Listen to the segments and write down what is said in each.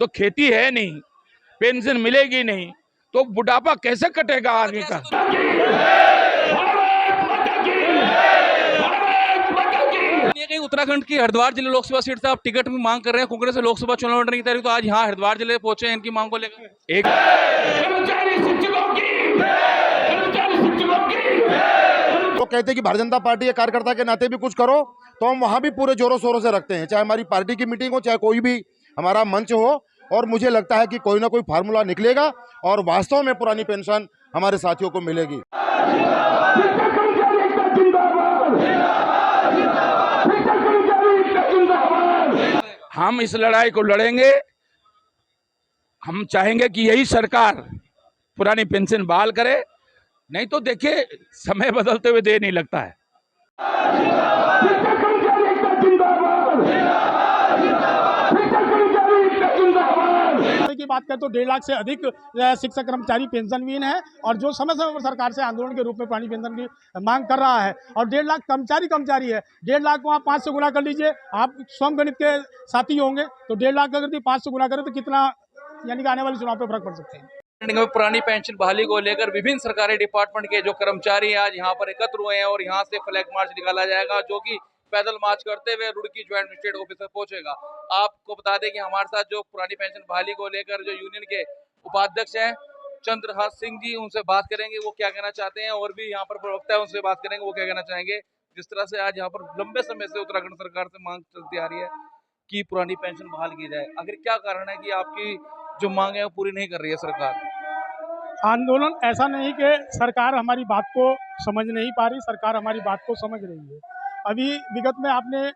तो खेती है नहीं, पेंशन मिलेगी नहीं, तो बुढ़ापा कैसे कटेगा आगे का। कहीं उत्तराखंड की हरिद्वार जिले लोकसभा सीट से आप टिकट भी मांग कर रहे हैं, कांग्रेस से लोकसभा चुनाव लड़ने की तैयारी, तो आज यहाँ हरिद्वार जिले पहुंचे हैं इनकी मांग को लेकर। एक वो कहते हैं कि भारतीय जनता पार्टी के कार्यकर्ता के नाते भी कुछ करो, तो हम वहां भी पूरे जोरों शोरों से रखते हैं, चाहे हमारी पार्टी की मीटिंग हो, चाहे कोई भी हमारा मंच हो। और मुझे लगता है कि कोई ना कोई फार्मूला निकलेगा और वास्तव में पुरानी पेंशन हमारे साथियों को मिलेगी। हम इस लड़ाई को लड़ेंगे। हम चाहेंगे कि यही सरकार पुरानी पेंशन बहाल करे, नहीं तो देखिए समय बदलते हुए देर नहीं लगता है। की बात करें तो 1.5 लाख से अधिक शिक्षक कर्मचारी पेंशनविहीन है और जो समय समय पर सरकार से आंदोलन के रूप में पुरानी पेंशन की मांग कर रहा है। और 1.5 लाख कर्मचारी है, 1.5 लाख को आप 5 से गुना कर लीजिए, आप स्वयं गणित के साथी होंगे, तो 1.5 लाख अगर 5 से गुना करें तो कितना यानी कि आने वाले चुनाव पर फर्क पड़ सकते हैं। पुरानी पेंशन बहाली को लेकर विभिन्न सरकारी डिपार्टमेंट के जो कर्मचारी आज यहाँ पर एकत्र हुए हैं और यहाँ से फ्लैग मार्च निकाला जाएगा, जो कि पैदल मार्च करते हुए रुड़की ज्वाइंट मजिस्ट्रेट ऑफिस में पहुंचेगा। आपको बता दें कि हमारे साथ जो पुरानी पेंशन बहाली को लेकर जो यूनियन के उपाध्यक्ष हैं चंद्रहास सिंह जी, उनसे बात करेंगे वो क्या कहना चाहते हैं, और भी यहाँ पर प्रवक्ता है उनसे बात करेंगे वो क्या कहना चाहेंगे। जिस तरह से आज यहाँ पर लंबे समय से उत्तराखंड सरकार से मांग चलती आ रही है कि पुरानी पेंशन बहाल की जाए, आखिर क्या कारण है कि आपकी जो मांग है वो पूरी नहीं कर रही है सरकार? आंदोलन ऐसा नहीं कि सरकार हमारी बात को समझ नहीं पा रही, सरकार हमारी बात को समझ रही है। अभी विगत में आपने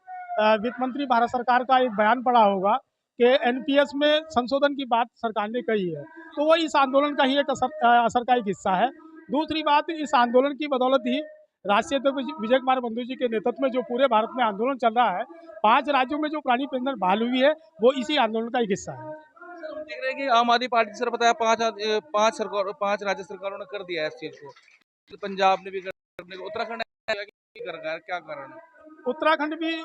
वित्त मंत्री भारत सरकार का एक बयान पढ़ा होगा कि एनपीएस में संशोधन की बात सरकार ने कही है, तो वो इस आंदोलन का ही एक असर का एक हिस्सा है। दूसरी बात, इस आंदोलन की बदौलत ही राष्ट्रीय अध्यक्ष विजय कुमार बंधु जी के नेतृत्व में जो पूरे भारत में आंदोलन चल रहा है, 5 राज्यों में जो पुरानी पेंशन बहाल हुई है वो इसी आंदोलन का एक हिस्सा है। देख रहे हैं कि आम आदमी पार्टी सर बताया 5 राज्य सरकारों ने कर दिया है इस चीज को, पंजाब ने भी करने को, उत्तराखंड कर रहा है, क्या कारण है? उत्तराखंड भी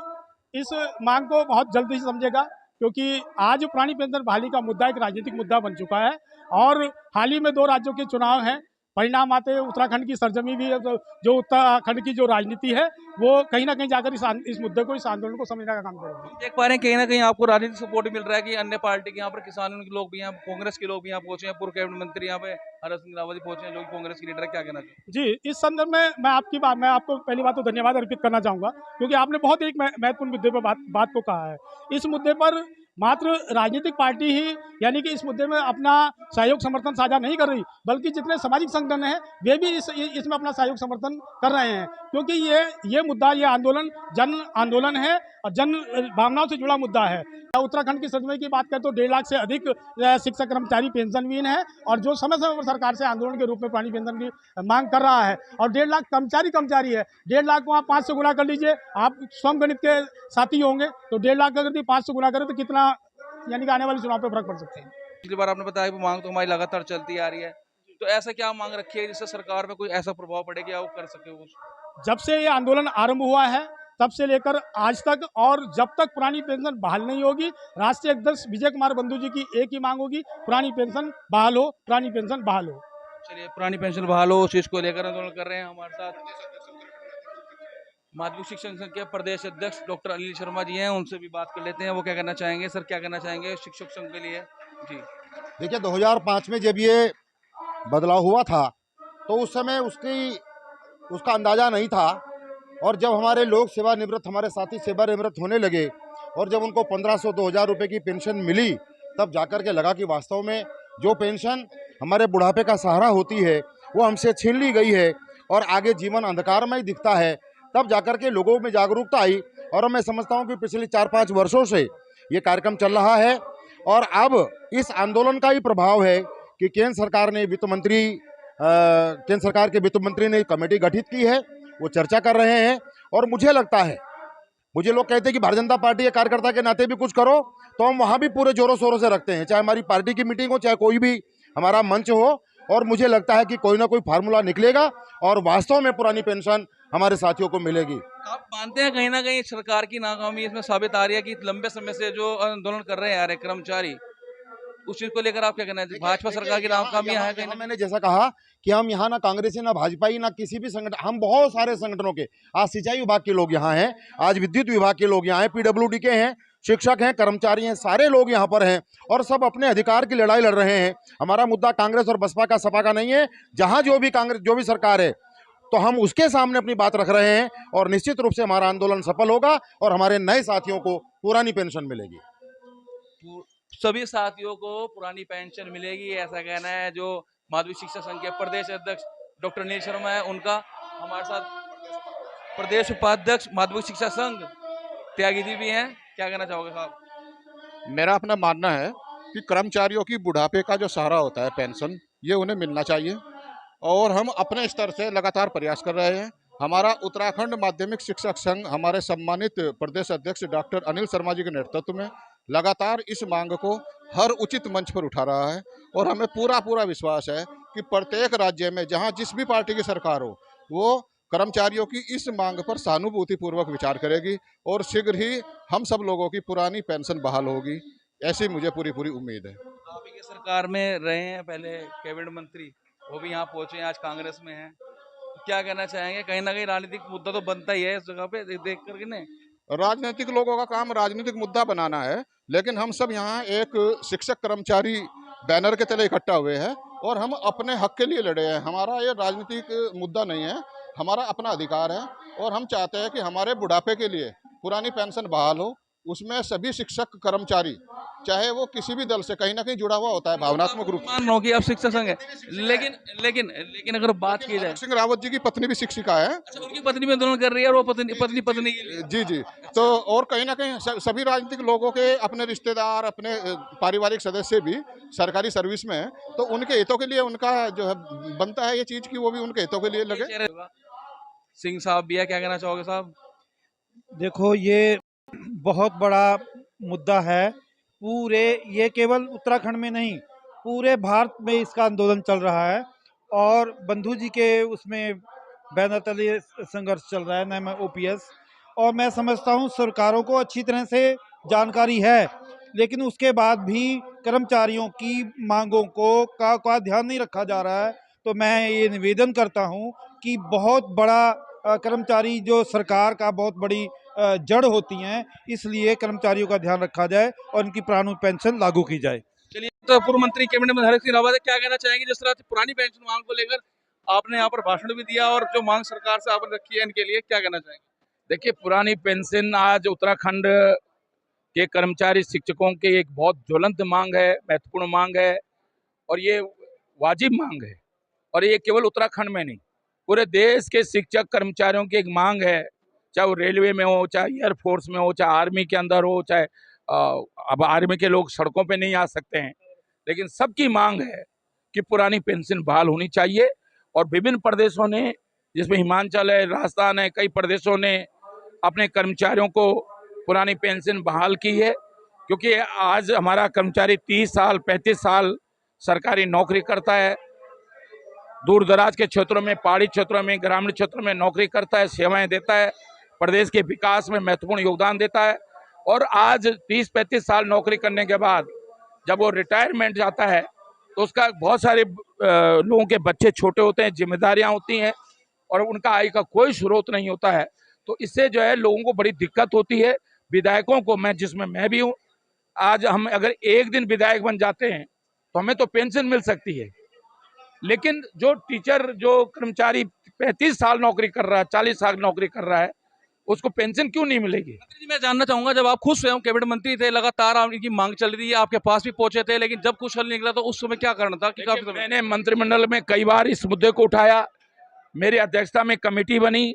इस मांग को बहुत जल्दी से समझेगा, क्योंकि आज पुरानी पेंशन बहाली का मुद्दा एक राजनीतिक मुद्दा बन चुका है और हाल ही में 2 राज्यों के चुनाव हैं, परिणाम आते हैं उत्तराखंड की सरजमी भी, जो उत्तराखंड की जो राजनीति है वो कहीं ना कहीं जाकर इस मुद्दे को, इस आंदोलन को समझने का काम करेगी। देख पा रहे हैं कहीं ना कहीं आपको राजनीतिक सपोर्ट मिल रहा है कि अन्य पार्टी के यहाँ पर किसानों के लोग भी यहाँ, कांग्रेस के लोग भी यहाँ पहुंचे हैं, पूर्व कैबिनेट मंत्री यहाँ पे हरक सिंह रावत पहुंचे हैं जो कि कांग्रेस की लीडर है, क्या कहना चाहिए? जी, इस संदर्भ में मैं आपको पहली बात तो धन्यवाद अर्पित करना चाहूँगा, क्योंकि आपने बहुत एक महत्वपूर्ण मुद्दे पर बात को कहा है। इस मुद्दे पर मात्र राजनीतिक पार्टी ही यानी कि इस मुद्दे में अपना सहयोग समर्थन साझा नहीं कर रही, बल्कि जितने सामाजिक संगठन हैं वे भी इसमें अपना सहयोग समर्थन कर रहे हैं, क्योंकि ये मुद्दा, ये आंदोलन जन आंदोलन है और जन भावनाओं से जुड़ा मुद्दा है। उत्तराखंड की सरजमी की बात करें तो 1.5 लाख से अधिक शिक्षक कर्मचारी पेंशनविहीन है और जो समय समय पर सरकार से आंदोलन के रूप में पुरानी पेंशन की मांग कर रहा है। और 1.5 लाख कर्मचारी है, 1.5 लाख को आप 5 से गुना कर लीजिए, आप स्वयं गणित के साथी होंगे, तो 1.5 लाख अगर 5 से गुना करें तो कितना यानी कि आने वाले चुनाव पर फर्क पड़ सकते हैं। पिछली बार आपने बताया कि मांग तो हमारी लगातार चलती आ रही है, तो ऐसा क्या मांग रखी है जिससे सरकार में कोई ऐसा प्रभाव पड़े कि आप कर सके कुछ? जब से ये आंदोलन आरंभ हुआ है तब से लेकर आज तक, और जब तक पुरानी पेंशन बहाल नहीं होगी, राष्ट्रीय अध्यक्ष विजय कुमार बंधु जी की एक ही मांग होगी, पुरानी पेंशन बहाल हो, पुरानी पेंशन बहाल हो। चलिए, पुरानी पेंशन बहाल हो, उस चीज को लेकर आंदोलन कर रहे हैं। हमारे साथ माध्यमिक शिक्षक संघ के प्रदेश अध्यक्ष डॉक्टर अनिल शर्मा जी हैं, उनसे भी बात कर लेते हैं, वो क्या कहना चाहेंगे। सर, क्या कहना चाहेंगे शिक्षक संघ के लिए? जी देखिए, 2005 में जब ये बदलाव हुआ था तो उस समय उसका अंदाजा नहीं था, और जब हमारे लोग सेवानिवृत्त, हमारे साथी सेवानिवृत्त होने लगे और जब उनको 1500-2000 रुपये की पेंशन मिली, तब जाकर के लगा कि वास्तव में जो पेंशन हमारे बुढ़ापे का सहारा होती है वो हमसे छीन ली गई है और आगे जीवन अंधकारमय दिखता है। तब जाकर के लोगों में जागरूकता आई और मैं समझता हूँ कि पिछले 4-5 वर्षों से ये कार्यक्रम चल रहा है और अब इस आंदोलन का ही प्रभाव है कि केंद्र सरकार के वित्त मंत्री ने कमेटी गठित की है, वो चर्चा कर रहे हैं। और मुझे लगता है, मुझे लोग कहते हैं कि भारतीय जनता पार्टी के कार्यकर्ता के नाते भी कुछ करो, तो हम वहां भी पूरे जोरों शोरों से रखते हैं, चाहे हमारी पार्टी की मीटिंग हो, चाहे कोई भी हमारा मंच हो। और मुझे लगता है कि कोई ना कोई फार्मूला निकलेगा और वास्तव में पुरानी पेंशन हमारे साथियों को मिलेगी। आप मानते हैं कहीं ना कहीं सरकार की नाकामी इसमें साबित आ रही है कि लंबे समय से जो आंदोलन कर रहे हैं यार कर्मचारी, उस चीज को लेकर आप क्या कहना है? देखिए- भाजपा देखिए, सरकार की नाकामियां है कहीं यहाँ ना मैंने जैसा कहा कि हम यहाँ ना कांग्रेसी ना भाजपाई ना किसी भी संगठन, हम बहुत सारे संगठनों के, आज सिंचाई विभाग के लोग यहाँ हैं, आज विद्युत विभाग के लोग यहाँ हैं, पीडब्ल्यूडी के हैं, शिक्षक हैं, कर्मचारी हैं, सारे लोग यहाँ पर हैं और सब अपने अधिकार की लड़ाई लड़ रहे हैं। हमारा मुद्दा कांग्रेस और बसपा का, सपा का नहीं है। जहाँ जो भी सरकार है तो हम उसके सामने अपनी बात रख रहे हैं और निश्चित रूप से हमारा आंदोलन सफल होगा और हमारे नए साथियों को पुरानी पेंशन मिलेगी। सभी साथियों को पुरानी पेंशन मिलेगी, ऐसा कहना है जो माध्यमिक शिक्षा संघ के प्रदेश अध्यक्ष डॉक्टर नील शर्मा है उनका। हमारे साथ प्रदेश उपाध्यक्ष माध्यमिक शिक्षा संघ त्यागी जी भी हैं। क्या कहना चाहोगे साहब? मेरा अपना मानना है कि कर्मचारियों की बुढ़ापे का जो सहारा होता है पेंशन, ये उन्हें मिलना चाहिए और हम अपने स्तर से लगातार प्रयास कर रहे हैं। हमारा उत्तराखंड माध्यमिक शिक्षक संघ हमारे सम्मानित प्रदेश अध्यक्ष डॉक्टर अनिल शर्मा जी के नेतृत्व में लगातार इस मांग को हर उचित मंच पर उठा रहा है और हमें पूरा विश्वास है कि प्रत्येक राज्य में जहां जिस भी पार्टी की सरकार हो वो कर्मचारियों की इस मांग पर सहानुभूतिपूर्वक विचार करेगी और शीघ्र ही हम सब लोगों की पुरानी पेंशन बहाल होगी, ऐसी मुझे पूरी उम्मीद है। आप ही की सरकार में रहे हैं, पहले कैबिनेट मंत्री, वो भी यहाँ पहुंचे हैं, आज कांग्रेस में हैं। क्या कहना चाहेंगे? कहीं ना कहीं राजनीतिक मुद्दा तो बनता ही है इस जगह पे देख करके ने। राजनीतिक लोगों का काम राजनीतिक मुद्दा बनाना है, लेकिन हम सब यहाँ एक शिक्षक कर्मचारी बैनर के तले इकट्ठा हुए हैं और हम अपने हक के लिए लड़े हैं। हमारा ये राजनीतिक मुद्दा नहीं है, हमारा अपना अधिकार है और हम चाहते हैं कि हमारे बुढ़ापे के लिए पुरानी पेंशन बहाल हो। उसमें सभी शिक्षक कर्मचारी, चाहे वो किसी भी दल से कहीं ना कहीं जुड़ा हुआ होता है भावनात्मक रूप से। मान लो कि आप शिक्षा संघ है, लेकिन लेकिन लेकिन अगर बात की जाए, सिंह रावत जी की पत्नी भी शिक्षिका है। अच्छा, उनकी पत्नी भी आंदोलन कर रही है और वो पत्नी के लिए। जी तो और कहीं ना कहीं सभी राजनीतिक लोगों के अपने रिश्तेदार, अपने पारिवारिक सदस्य भी सरकारी सर्विस में है, तो उनके हितों के लिए उनका जो है बनता है ये चीज की वो भी उनके हितों के लिए लगे। सिंह साहब भी है, क्या कहना चाहोगे साहब? देखो, ये बहुत बड़ा मुद्दा है। पूरे, ये केवल उत्तराखंड में नहीं, पूरे भारत में इसका आंदोलन चल रहा है और बंधु जी के उसमें बैनर तले संघर्ष चल रहा है, नाम है OPS। और मैं समझता हूँ सरकारों को अच्छी तरह से जानकारी है, लेकिन उसके बाद भी कर्मचारियों की मांगों का ध्यान नहीं रखा जा रहा है। तो मैं ये निवेदन करता हूँ कि बहुत बड़ा कर्मचारी जो सरकार का बहुत बड़ी जड़ होती हैं, इसलिए कर्मचारियों का ध्यान रखा जाए और उनकी प्रारंभिक पेंशन लागू की जाए। चलिए, तो पूर्व मंत्री कैबिनेट मंत्री हरक सिंह रावत क्या कहना चाहेंगे जिस तरह से पुरानी पेंशन मांग को लेकर आपने यहाँ पर भाषण भी दिया और जो मांग सरकार से आपने रखी है इनके लिए क्या कहना चाहेंगे? देखिए, पुरानी पेंशन आज उत्तराखंड के कर्मचारी शिक्षकों की एक बहुत ज्वलंत मांग है, महत्वपूर्ण मांग है और ये वाजिब मांग है। और ये केवल उत्तराखंड में नहीं, पूरे देश के शिक्षक कर्मचारियों की एक मांग है, चाहे वो रेलवे में हो, चाहे एयरफोर्स में हो, चाहे आर्मी के अंदर हो, चाहे अब आर्मी के लोग सड़कों पे नहीं आ सकते हैं, लेकिन सबकी मांग है कि पुरानी पेंशन बहाल होनी चाहिए। और विभिन्न प्रदेशों ने, जिसमें हिमाचल है, राजस्थान है, कई प्रदेशों ने अपने कर्मचारियों को पुरानी पेंशन बहाल की है, क्योंकि आज हमारा कर्मचारी 30 साल 35 साल सरकारी नौकरी करता है, दूर दराज के क्षेत्रों में, पहाड़ी क्षेत्रों में, ग्रामीण क्षेत्रों में नौकरी करता है, सेवाएं देता है, प्रदेश के विकास में महत्वपूर्ण योगदान देता है। और आज 30-35 साल नौकरी करने के बाद जब वो रिटायरमेंट जाता है तो उसका बहुत सारे लोगों के बच्चे छोटे होते हैं, जिम्मेदारियां होती हैं और उनका आय का कोई स्रोत नहीं होता है। तो इससे जो है लोगों को बड़ी दिक्कत होती है। विधायकों को, जिसमें मैं भी हूँ, आज हम अगर एक दिन विधायक बन जाते हैं तो हमें तो पेंशन मिल सकती है, लेकिन जो टीचर, जो कर्मचारी 35 साल नौकरी कर रहा है, 40 साल नौकरी कर रहा है, उसको पेंशन क्यों नहीं मिलेगी? मंत्री जी, मैं जानना चाहूंगा, जब आप खुद स्वयं कैबिनेट मंत्री थे, लगातार आपकी मांग चल रही है, आपके पास भी पहुंचे थे, लेकिन जब कुछ हल निकला तो उस समय क्या करना था? कि काफी मैंने मंत्रिमंडल में कई बार इस मुद्दे को उठाया, मेरी अध्यक्षता में कमेटी बनी,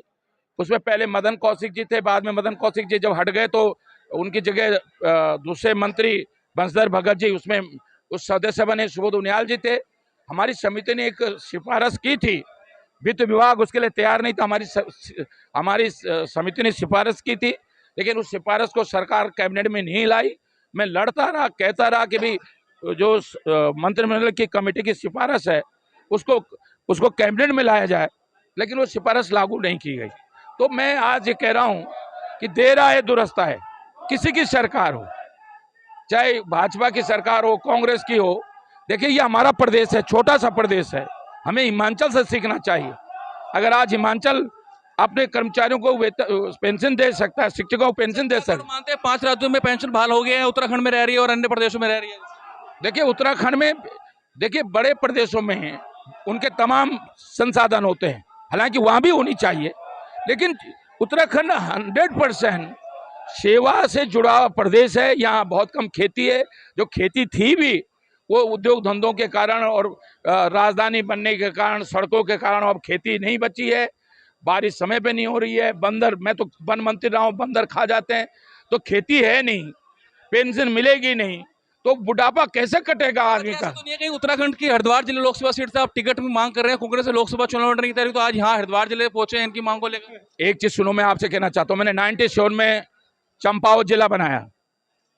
उसमें पहले मदन कौशिक जी थे, बाद में मदन कौशिक जी जब हट गए तो उनकी जगह दूसरे मंत्री बंसधर भगत जी उसमें उस सदस्य बने, सुबोध उनियाल जी थे। हमारी समिति ने एक सिफारिश की थी, वित्त विभाग उसके लिए तैयार नहीं था, हमारी समिति ने सिफारिश की थी, लेकिन उस सिफारिश को सरकार कैबिनेट में नहीं लाई। मैं लड़ता रहा, कहता रहा कि भाई जो मंत्रिमंडल की कमेटी की सिफारिश है उसको कैबिनेट में लाया जाए, लेकिन वो सिफारिश लागू नहीं की गई। तो मैं आज ये कह रहा हूँ कि देर आए दुरुस्त आए, किसी की सरकार हो, चाहे भाजपा की सरकार हो, कांग्रेस की हो। देखिए ये हमारा प्रदेश है, छोटा सा प्रदेश है, हमें हिमाचल से सीखना चाहिए। अगर आज हिमाचल अपने कर्मचारियों को पेंशन दे सकता है, शिक्षकों को पेंशन दे सकता है। मानते हैं 5 राज्यों में पेंशन बहाल हो गया है, उत्तराखंड में रह रही है और अन्य प्रदेशों में रह रही है। देखिए उत्तराखंड में, देखिए बड़े प्रदेशों में हैं, उनके तमाम संसाधन होते हैं, हालांकि वहाँ भी होनी चाहिए, लेकिन उत्तराखंड 100% सेवा से जुड़ा हुआ प्रदेश है। यहाँ बहुत कम खेती है, जो खेती थी भी वो उद्योग धंधों के कारण और राजधानी बनने के कारण, सड़कों के कारण अब खेती नहीं बची है। बारिश समय पे नहीं हो रही है, बंदर, मैं तो वन मंत्री रहा हूँ, बंदर खा जाते हैं, तो खेती है नहीं, पेंशन मिलेगी नहीं, तो बुढ़ापा कैसे कटेगा आदमी का। तो नहीं है कहीं उत्तराखंड की हरिद्वार जिले लोकसभा सीट से आप टिकट में मांग कर रहे हैं, कांग्रेस से लोकसभा चुनाव लड़ने की तैयारी, तो आज यहाँ हरिद्वार जिले पहुंचे हैं इनकी मांग को लेकर। एक चीज सुनो, मैं आपसे कहना चाहता हूँ, मैंने 97 में चंपावत जिला बनाया,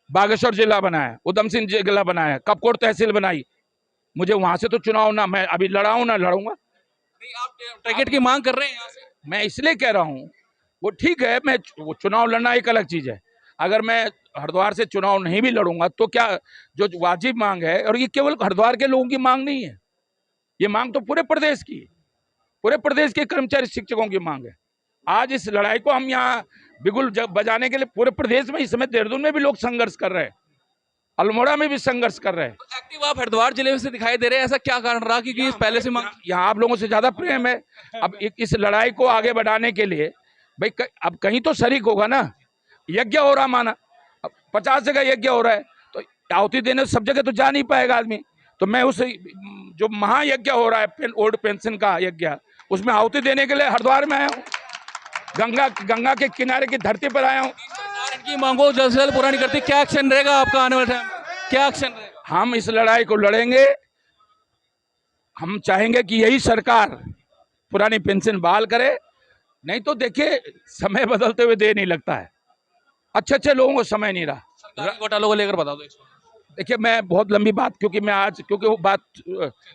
बागेश्वर जिला बनाया, उधम सिंह जिला बनाया, कपकोट तहसील बनाई। मुझे वहां से तो चुनाव ना, मैं अभी लड़ाऊं ना लड़ूंगा। आप टिकट की मांग कर रहे हैं यहाँ से? मैं इसलिए कह रहा हूँ, वो ठीक है, मैं वो चुनाव लड़ना एक अलग चीज है। अगर मैं हरिद्वार से चुनाव नहीं भी लड़ूंगा तो क्या, जो वाजिब मांग है, और ये केवल हरिद्वार के लोगों की मांग नहीं है, ये मांग तो पूरे प्रदेश की, पूरे प्रदेश के कर्मचारी शिक्षकों की मांग है। आज इस लड़ाई को हम यहाँ बिगुल बजाने के लिए पूरे प्रदेश में, इस समय देहरादून में भी लोग संघर्ष कर रहे हैं, अल्मोड़ा में भी संघर्ष कर रहे हैं। तो एक्टिव आप हरिद्वार जिले में से दिखाई दे रहे हैं, ऐसा क्या कारण रहा? क्योंकि पहले से मांग यहाँ आप लोगों से ज्यादा प्रेम है। अब इस लड़ाई को आगे बढ़ाने के लिए भाई अब कहीं तो शरीक होगा ना, यज्ञ हो रहा माना, 50 जगह यज्ञ हो रहा है, तो आहुति देने सब जगह तो जा नहीं पाएगा आदमी। तो मैं उस जो महायज्ञ हो रहा है ओल्ड पेंशन का यज्ञ, उसमें आहुति देने के लिए हरिद्वार में आया हूँ, गंगा के किनारे की धरती पर आया हूँ। इनकी मांगों जल्द से जल्द पूरा नहीं करती, क्या एक्शन रहेगा आपका आने वाले टाइम? क्या एक्शन रहेगा? हम इस लड़ाई को लड़ेंगे। हम चाहेंगे कि यही सरकार पुरानी पेंशन बहाल करे, नहीं तो देखिए समय बदलते हुए देर नहीं लगता है, अच्छे लोगों को समय नहीं रहा। सरकारी घोटालों को लेकर बता दो। देखिए मैं बहुत लंबी बात, क्योंकि वो बात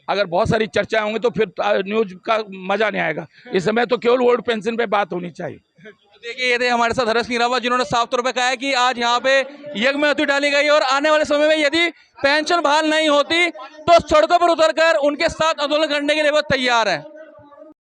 अगर बहुत सारी चर्चा होंगी तो फिर न्यूज का मजा नहीं आएगा। इस समय तो केवल ओल्ड पेंशन पे बात होनी चाहिए। देखिए ये थे हमारे साथ हर्ष नीरावा, जिन्होंने साफ तौर पे कहा है कि आज यहाँ पे यज्ञ में आहुति डाली गई और आने वाले समय में यदि पेंशन बहाल नहीं होती तो सड़कों पर उतरकर उनके साथ आंदोलन करने के लिए वो तैयार है।